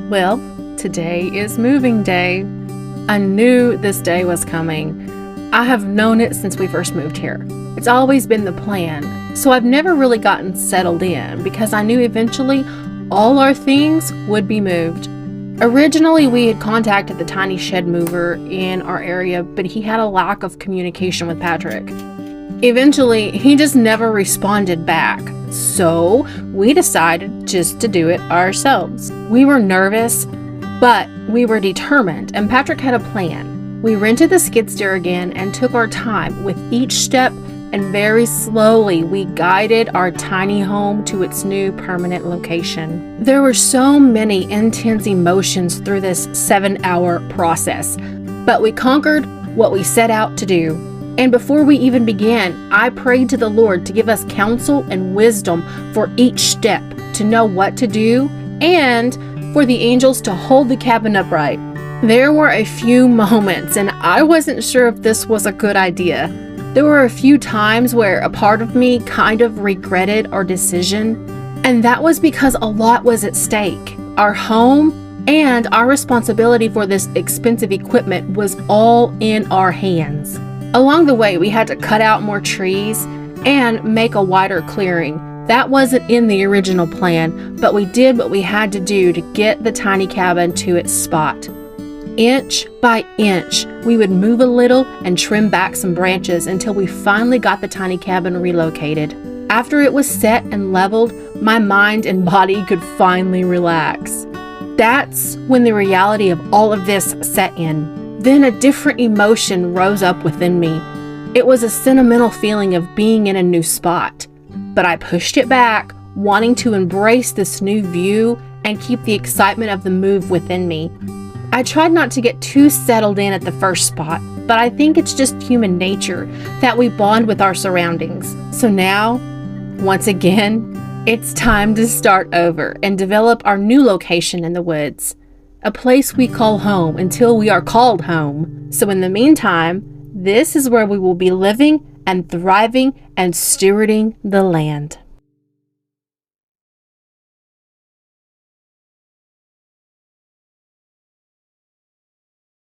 Well, today is moving day. I knew this day was coming. I have known it since we first moved here. It's always been the plan, so I've never really gotten settled in because I knew eventually all our things would be moved. Originally, we had contacted the tiny shed mover in our area, but he had a lack of communication with Patrick. Eventually, he just never responded back, so we decided just to do it ourselves. We were nervous, but we were determined, and Patrick had a plan. We rented the skid steer again and took our time with each step, and very slowly we guided our tiny home to its new permanent location. There were so many intense emotions through this 7-hour process, but we conquered what we set out to do. And before we even began, I prayed to the Lord to give us counsel and wisdom for each step, to know what to do, and for the angels to hold the cabin upright. There were a few moments, and I wasn't sure if this was a good idea. There were a few times where a part of me kind of regretted our decision, and that was because a lot was at stake. Our home and our responsibility for this expensive equipment was all in our hands. Along the way, we had to cut out more trees and make a wider clearing. That wasn't in the original plan, but we did what we had to do to get the tiny cabin to its spot. Inch by inch, we would move a little and trim back some branches until we finally got the tiny cabin relocated. After it was set and leveled, my mind and body could finally relax. That's when the reality of all of this set in. Then a different emotion rose up within me. It was a sentimental feeling of being in a new spot. But I pushed it back, wanting to embrace this new view and keep the excitement of the move within me. I tried not to get too settled in at the first spot, but I think it's just human nature that we bond with our surroundings. So now, once again, it's time to start over and develop our new location in the woods. A place we call home until we are called home. So in the meantime, this is where we will be living and thriving and stewarding the land.